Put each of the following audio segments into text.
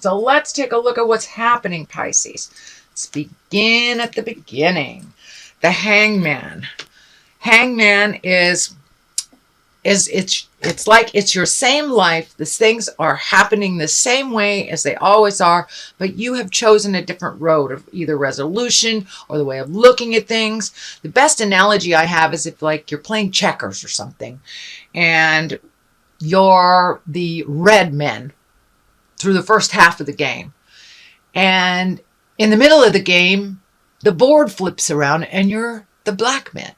So let's take a look at what's happening, Pisces. Let's begin at the beginning. The Hangman. Hangman is it's like it's your same life. These things are happening the same way as they always are, but you have chosen a different road of either resolution or the way of looking at things. The best analogy I have is if like you're playing checkers or something and you're the red men through the first half of the game. And in the middle of the game, the board flips around and you're the black men.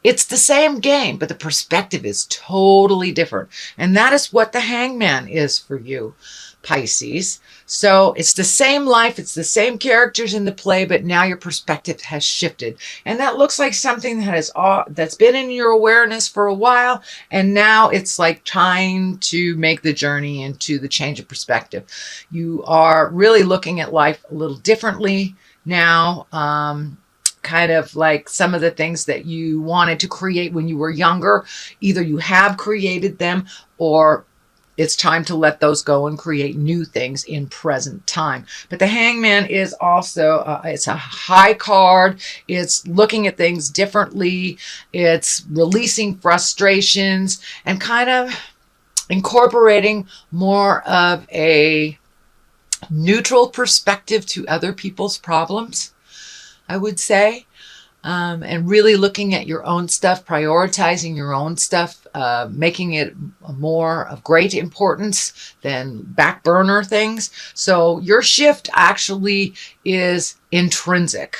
It's the same game, but the perspective is totally different. And that is what the Hangman is for you, Pisces. So it's the same life, it's the same characters in the play, but now your perspective has shifted. And that looks like something that's been in your awareness for a while, and now it's like trying to make the journey into the change of perspective. You are really looking at life a little differently now. Kind of like some of the things that you wanted to create when you were younger, either you have created them or it's time to let those go and create new things in present time. But the Hangman is also, it's a high card. It's looking at things differently. It's releasing frustrations and kind of incorporating more of a neutral perspective to other people's problems, I would say, and really looking at your own stuff, prioritizing your own stuff, making it more of great importance than back burner things. So your shift actually is intrinsic,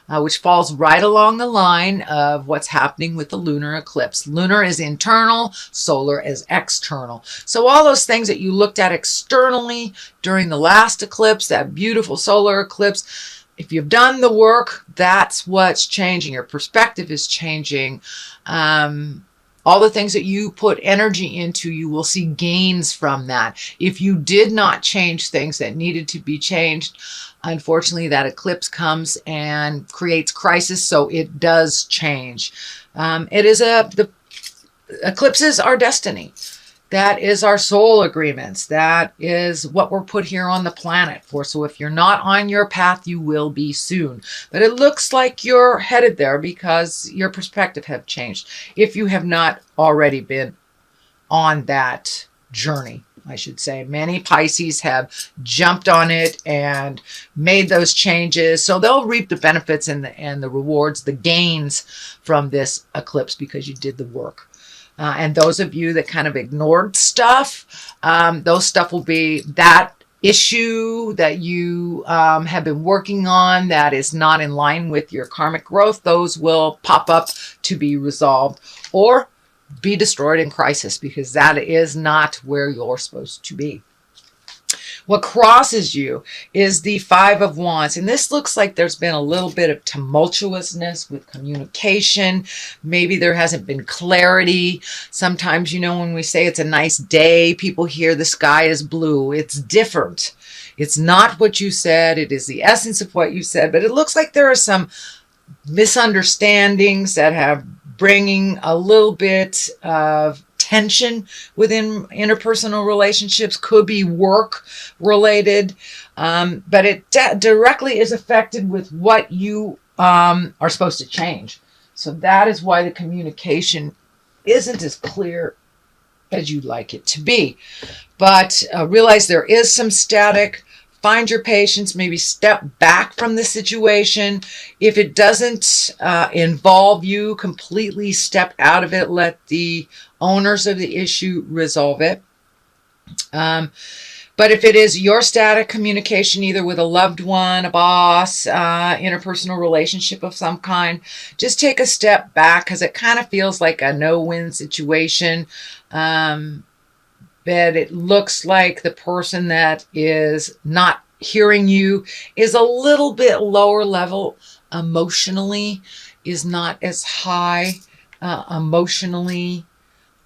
which falls right along the line of what's happening with the lunar eclipse. Lunar is internal, solar is external. So all those things that you looked at externally during the last eclipse, that beautiful solar eclipse, if you've done the work, that's what's changing. Your perspective is changing. All the things that you put energy into, you will see gains from that. If you did not change things that needed to be changed, unfortunately, that eclipse comes and creates crisis, so it does change. The eclipses are destiny. That is our soul agreements. That is what we're put here on the planet for. So if you're not on your path, you will be soon. But it looks like you're headed there because your perspective have changed. If you have not already been on that journey, I should say. Many Pisces have jumped on it and made those changes. So they'll reap the benefits and the rewards, the gains from this eclipse because you did the work. And those of you that kind of ignored stuff, those stuff will be that issue that you have been working on that is not in line with your karmic growth. Those will pop up to be resolved or be destroyed in crisis because that is not where you're supposed to be. What crosses you is the Five of Wands. And this looks like there's been a little bit of tumultuousness with communication. Maybe there hasn't been clarity. Sometimes, when we say it's a nice day, people hear the sky is blue. It's different. It's not what you said. It is the essence of what you said. But it looks like there are some misunderstandings that have bringing a little bit of tension within interpersonal relationships. Could be work related, but it directly is affected with what you are supposed to change. So that is why the communication isn't as clear as you'd like it to be. But realize there is some static. Find your patience, maybe step back from the situation. If it doesn't involve you, completely step out of it. Let the owners of the issue resolve it. But if it is your static communication, either with a loved one, a boss, interpersonal relationship of some kind, just take a step back because it kind of feels like a no-win situation. But it looks like the person that is not hearing you is a little bit lower level emotionally, is not as high emotionally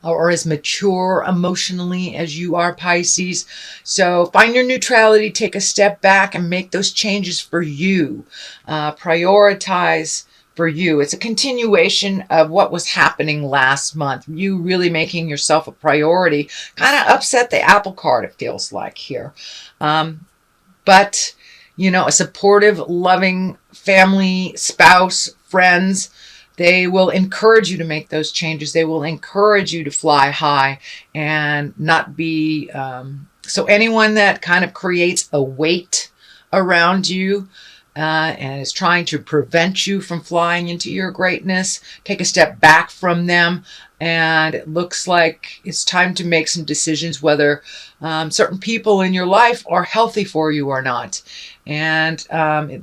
or as mature emotionally as you are, Pisces. So find your neutrality, take a step back and make those changes for you. Prioritize for you. It's a continuation of what was happening last month. You really making yourself a priority. Kind of upset the apple cart, it feels like here. But, you know, a supportive, loving family, spouse, friends, they will encourage you to make those changes. They will encourage you to fly high and not be... So anyone that kind of creates a weight around you and is trying to prevent you from flying into your greatness, take a step back from them. And it looks like it's time to make some decisions whether certain people in your life are healthy for you or not. And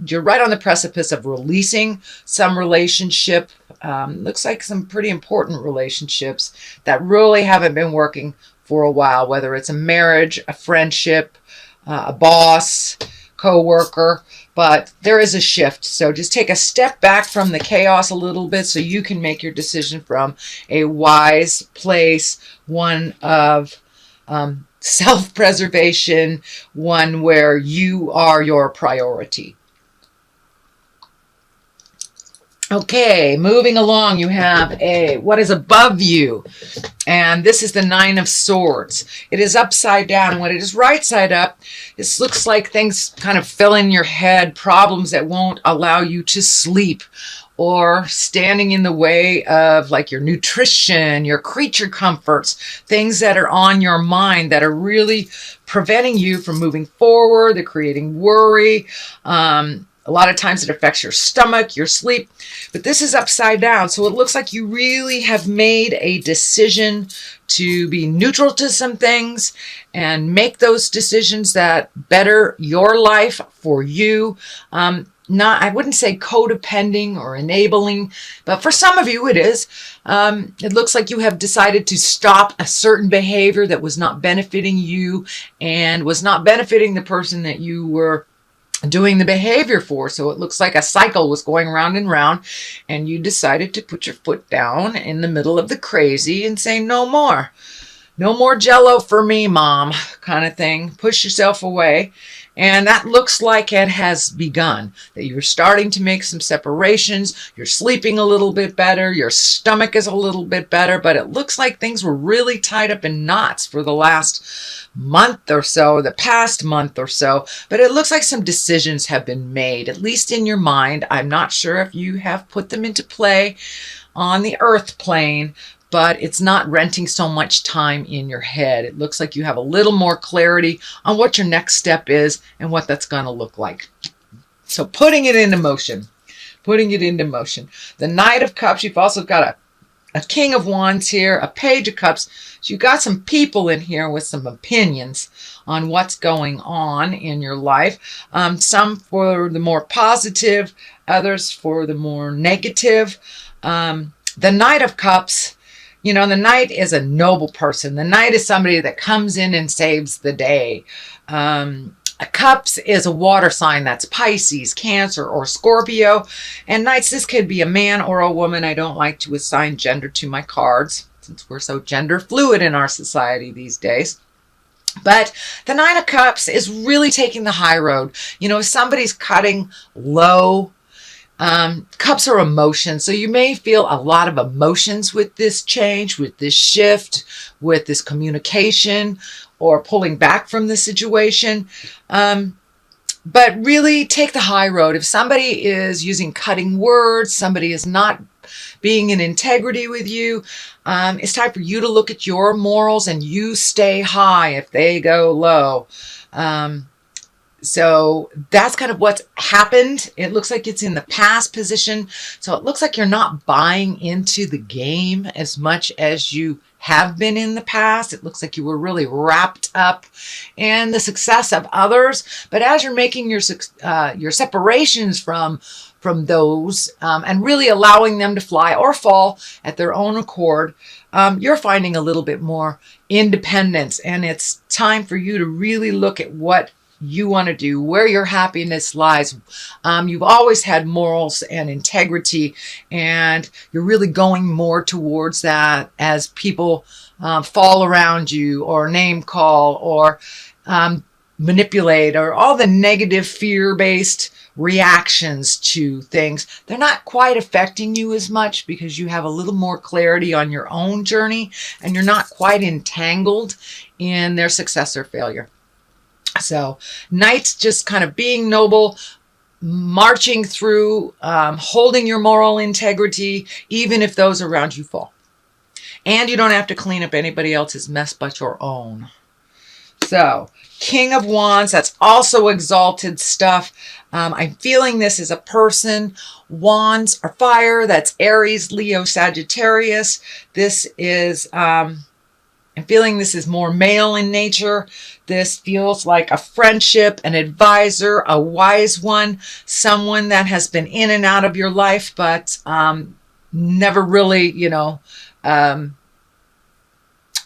you're right on the precipice of releasing some relationship. Looks like some pretty important relationships that really haven't been working for a while, whether it's a marriage, a friendship, a boss, co-worker, but there is a shift. So just take a step back from the chaos a little bit so you can make your decision from a wise place, one of self-preservation, one where you are your priority. Okay, moving along, you have what is above you. And this is the Nine of Swords. It is upside down. When it is right side up, this looks like things kind of fill in your head, problems that won't allow you to sleep, or standing in the way of like your nutrition, your creature comforts, things that are on your mind that are really preventing you from moving forward. They're creating worry. A lot of times it affects your stomach, your sleep, but this is upside down. So it looks like you really have made a decision to be neutral to some things and make those decisions that better your life for you. I wouldn't say codepending or enabling, but for some of you it is. It looks like you have decided to stop a certain behavior that was not benefiting you and was not benefiting the person that you were doing the behavior for. So it looks like a cycle was going round and round, and you decided to put your foot down in the middle of the crazy and say, no more. No more Jello for me, Mom, kind of thing. Push yourself away. And that looks like it has begun, that you're starting to make some separations. You're sleeping a little bit better. Your stomach is a little bit better, but it looks like things were really tied up in knots for the last month or so, the past month or so. But it looks like some decisions have been made, at least in your mind. I'm not sure if you have put them into play on the earth plane, but it's not renting so much time in your head. It looks like you have a little more clarity on what your next step is and what that's going to look like. So putting it into motion, The Knight of Cups, you've also got a King of Wands here, a Page of Cups. So you've got some people in here with some opinions on what's going on in your life. Some for the more positive, others for the more negative. The Knight of Cups, you know, the Knight is a noble person. The Knight is somebody that comes in and saves the day. A Cups is a water sign. That's Pisces, Cancer, or Scorpio. And Knights, this could be a man or a woman. I don't like to assign gender to my cards since we're so gender fluid in our society these days. But the Nine of Cups is really taking the high road. You know, if somebody's cutting low, cups are emotions. So you may feel a lot of emotions with this change, with this shift, with this communication, or pulling back from the situation. But really take the high road. If somebody is using cutting words, somebody is not being in integrity with you, it's time for you to look at your morals and you stay high if they go low. So that's kind of what's happened. It looks like it's in the past position. So it looks like you're not buying into the game as much as you have been in the past. It looks like you were really wrapped up in the success of others. But as you're making your separations from those and really allowing them to fly or fall at their own accord, you're finding a little bit more independence. And it's time for you to really look at what you want to do, where your happiness lies. You've always had morals and integrity, and you're really going more towards that as people fall around you or name call or manipulate, or all the negative fear-based reactions to things. They're not quite affecting you as much because you have a little more clarity on your own journey and you're not quite entangled in their success or failure. So Knights, just kind of being noble, marching through, holding your moral integrity, even if those around you fall. And you don't have to clean up anybody else's mess but your own. So, King of Wands, that's also exalted stuff. I'm feeling this is a person. Wands are fire. That's Aries, Leo, Sagittarius. This is, I'm feeling this is more male in nature. This feels like a friendship, an advisor, a wise one, someone that has been in and out of your life, but never really,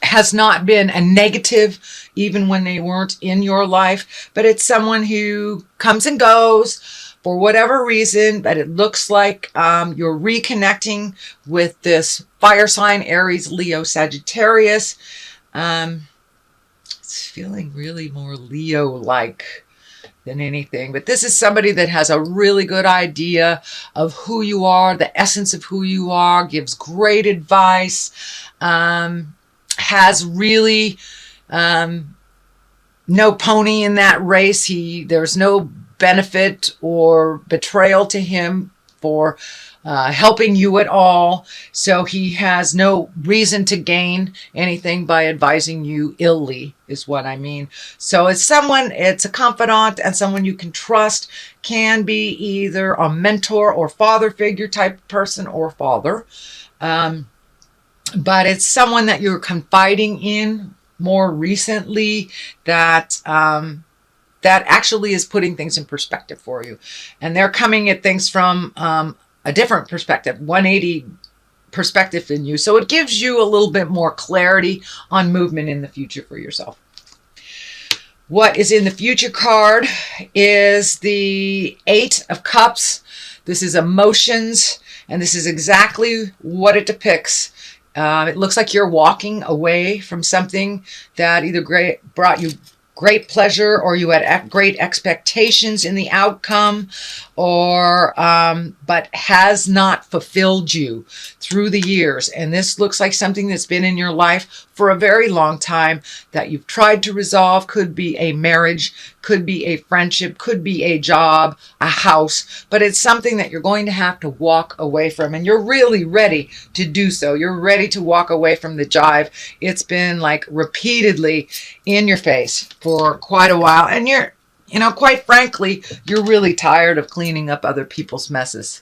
has not been a negative, even when they weren't in your life. But it's someone who comes and goes for whatever reason, but it looks like you're reconnecting with this fire sign, Aries, Leo, Sagittarius. It's feeling really more Leo-like than anything. But this is somebody that has a really good idea of who you are, the essence of who you are, gives great advice, has really no pony in that race. There's no benefit or betrayal to him for helping you at all. So he has no reason to gain anything by advising you illy, is what I mean. So it's a confidant and someone you can trust. Can be either a mentor or father figure type person or father. But it's someone that you're confiding in more recently that actually is putting things in perspective for you. And they're coming at things from a different perspective, 180 perspective than you. So it gives you a little bit more clarity on movement in the future for yourself. What is in the future card is the 8 of Cups. This is emotions, and this is exactly what it depicts. It looks like you're walking away from something that either brought you great pleasure, or you had great expectations in the outcome, or but has not fulfilled you through the years. And this looks like something that's been in your life for a very long time that you've tried to resolve. Could be a marriage, could be a friendship, could be a job, a house, but it's something that you're going to have to walk away from, and you're really ready to do so. You're ready to walk away from the jive. It's been like repeatedly in your face for quite a while, and you're, quite frankly, you're really tired of cleaning up other people's messes.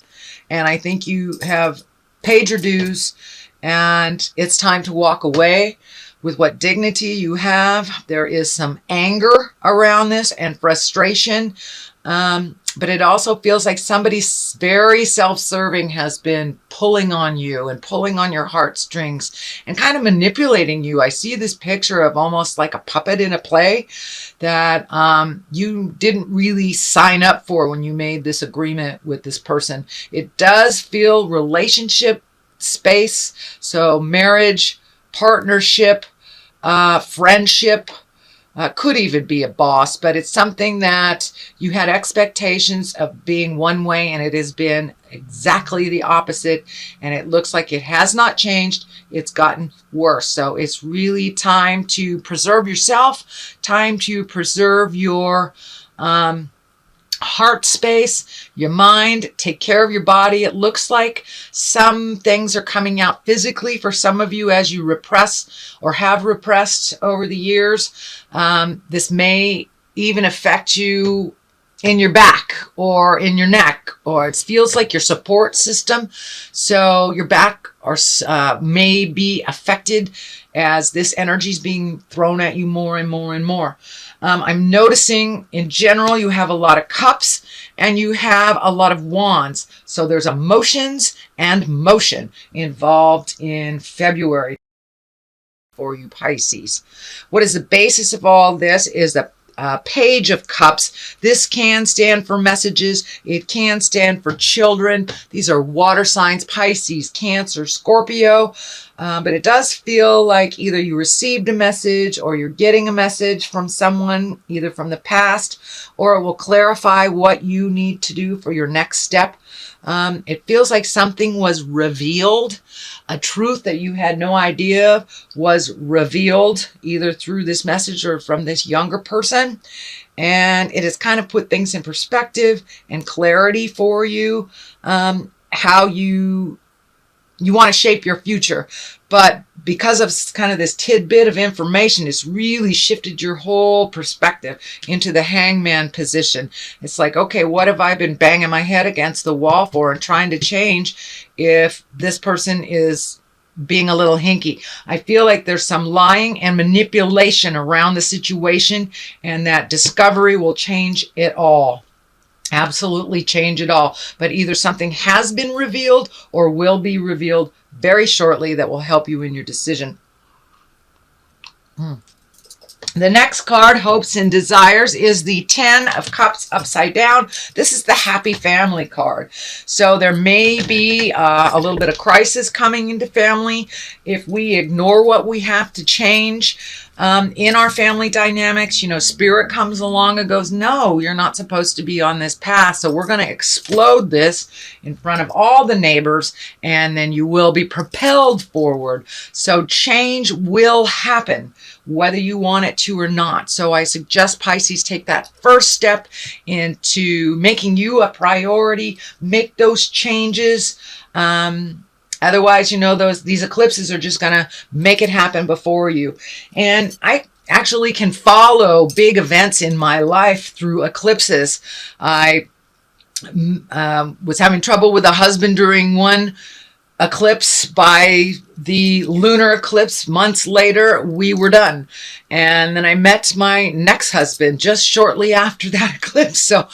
And I think you have paid your dues, and it's time to walk away with what dignity you have. There is some anger around this and frustration, but it also feels like somebody very self-serving has been pulling on you and pulling on your heartstrings and kind of manipulating you. I see this picture of almost like a puppet in a play that you didn't really sign up for when you made this agreement with this person. It does feel relationship space, so marriage, partnership, friendship, could even be a boss, but it's something that you had expectations of being one way, and it has been exactly the opposite. And it looks like it has not changed. It's gotten worse. So it's really time to preserve yourself, time to preserve your heart space, your mind, take care of your body. It looks like some things are coming out physically for some of you as you repress or have repressed over the years. This may even affect you in your back or in your neck, or it feels like your support system. So your back may be affected as this energy is being thrown at you more and more and more. I'm noticing in general you have a lot of cups and you have a lot of wands. So there's emotions and motion involved in February for you Pisces. What is the basis of all this is the Page of Cups. This can stand for messages. It can stand for children. These are water signs: Pisces, Cancer, Scorpio. But it does feel like either you received a message or you're getting a message from someone, either from the past, or it will clarify what you need to do for your next step. It feels like something was revealed. A truth that you had no idea was revealed either through this message or from this younger person. done. And it has kind of put things in perspective and clarity for you, how you want to shape your future. But because of kind of this tidbit of information, it's really shifted your whole perspective into the hangman position. It's like, okay, what have I been banging my head against the wall for and trying to change if this person is being a little hinky? I feel like there's some lying and manipulation around the situation, and that discovery will change it all. Absolutely change it all. But either something has been revealed or will be revealed very shortly that will help you in your decision. The next card, Hopes and Desires, is the 10 of Cups upside down. This is the happy family card. So there may be a little bit of crisis coming into family if we ignore what we have to change in our family dynamics. You know, spirit comes along and goes, no, you're not supposed to be on this path. So we're going to explode this in front of all the neighbors, and then you will be propelled forward. So change will happen, whether you want it to or not. So I suggest Pisces take that first step into making you a priority, make those changes. Otherwise, you know, these eclipses are just going to make it happen before you. And I actually can follow big events in my life through eclipses. I was having trouble with a husband during one eclipse. By the lunar eclipse months later, we were done. And then I met my next husband just shortly after that eclipse. So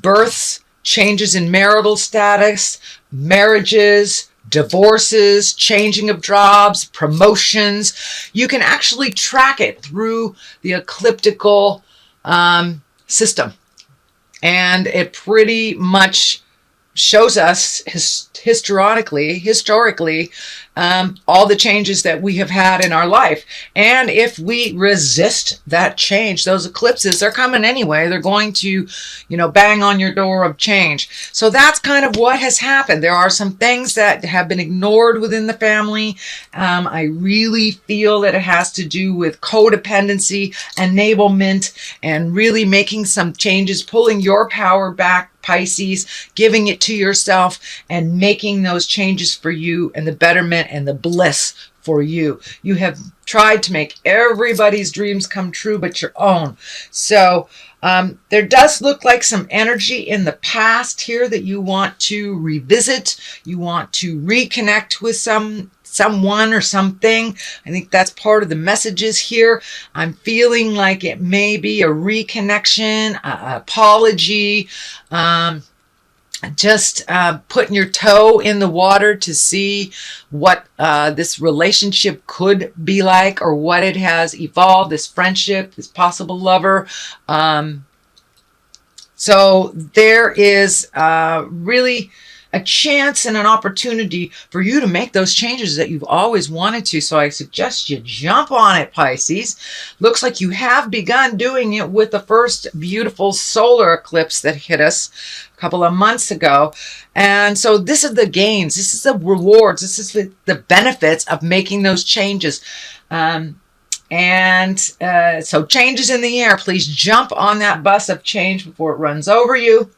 births, changes in marital status, marriages, divorces, changing of jobs, promotions. You can actually track it through the ecliptical system. And it pretty much shows us historically, all the changes that we have had in our life. And if we resist that change, those eclipses, they're coming anyway. They're going to, you know, bang on your door of change. So that's kind of what has happened. There are some things that have been ignored within the family. I really feel that it has to do with codependency, enablement, and really making some changes, pulling your power back, Pisces, giving it to yourself and making those changes for you and the betterment and the bliss for you. You have tried to make everybody's dreams come true but your own. So there does look like some energy in the past here that you want to revisit. You want to reconnect with someone or something. I think that's part of the messages here. I'm feeling like it may be a reconnection, apology, just putting your toe in the water to see what this relationship could be like, or what it has evolved, this friendship, this possible lover. So there is really a chance and an opportunity for you to make those changes that you've always wanted to. So I suggest you jump on it, Pisces. Looks like you have begun doing it with the first beautiful solar eclipse that hit us a couple of months ago. And so this is the gains. This is the rewards. This is the benefits of making those changes. So changes in the air. Please jump on that bus of change before it runs over you.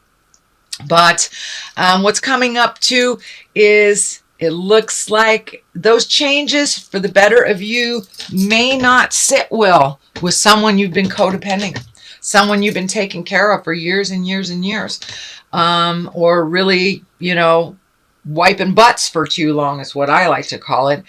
But what's coming up too is it looks like those changes for the better of you may not sit well with someone you've been codepending, someone you've been taking care of for years and years and years, or really, you know, wiping butts for too long is what I like to call it.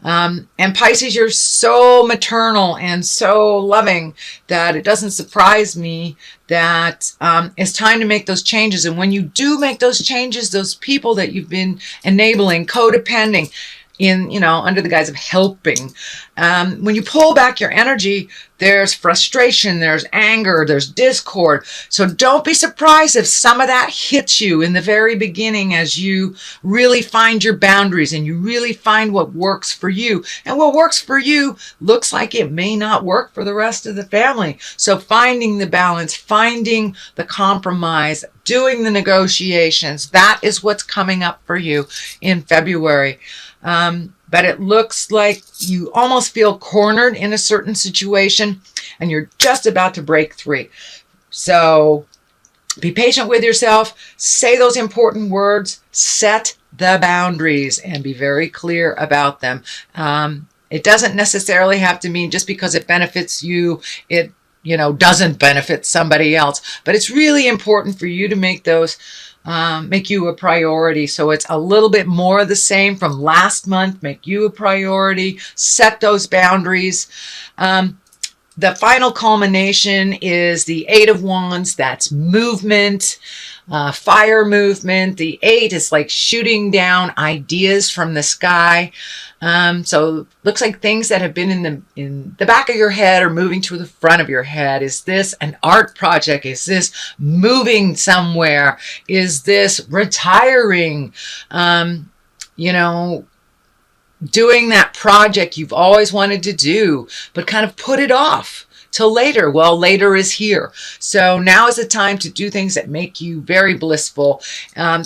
And Pisces, you're so maternal and so loving that it doesn't surprise me that it's time to make those changes. And when you do make those changes, those people that you've been enabling, codepending, in, you know, under the guise of helping. When you pull back your energy, there's frustration, there's anger, there's discord. So don't be surprised if some of that hits you in the very beginning as you really find your boundaries and you really find what works for you. And what works for you looks like it may not work for the rest of the family. So finding the balance, finding the compromise, doing the negotiations, that is what's coming up for you in February. but it looks like you almost feel cornered in a certain situation and you're just about to break free. So be patient with yourself, say those important words, set the boundaries, and be very clear about them. It doesn't necessarily have to mean just because it benefits you, it doesn't benefit somebody else. But it's really important for you to make those, make you a priority. So it's a little bit more of the same from last month. Make you a priority, set those boundaries. The final culmination is the Eight of Wands. That's movement, fire movement. The 8 is like shooting down ideas from the sky. So looks like things that have been in the back of your head are moving to the front of your head. Is this an art project? Is this moving somewhere? Is this retiring? Doing that project you've always wanted to do, but kind of put it off till later. Well, later is here. So now is the time to do things that make you very blissful.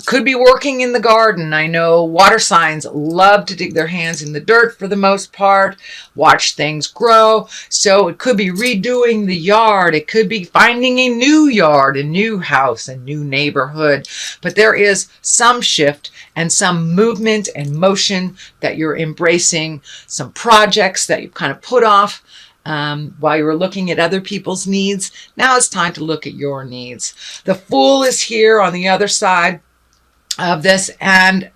Could be working in the garden. I know water signs love to dig their hands in the dirt for the most part, watch things grow. So it could be redoing the yard. It could be finding a new yard, a new house, a new neighborhood. But there is some shift and some movement and motion that you're embracing, some projects that you've kind of put off while you were looking at other people's needs. Now it's time to look at your needs. The Fool is here on the other side of this, and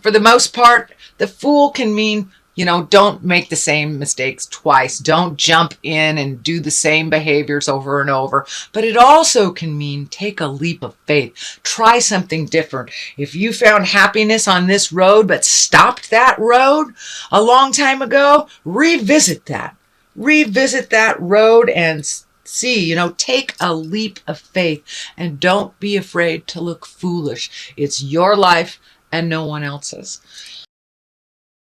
for the most part, the Fool can mean, don't make the same mistakes twice. Don't jump in and do the same behaviors over and over. But it also can mean take a leap of faith. Try something different. If you found happiness on this road but stopped that road a long time ago, revisit that. Revisit that road and see, take a leap of faith and don't be afraid to look foolish. It's your life and no one else's.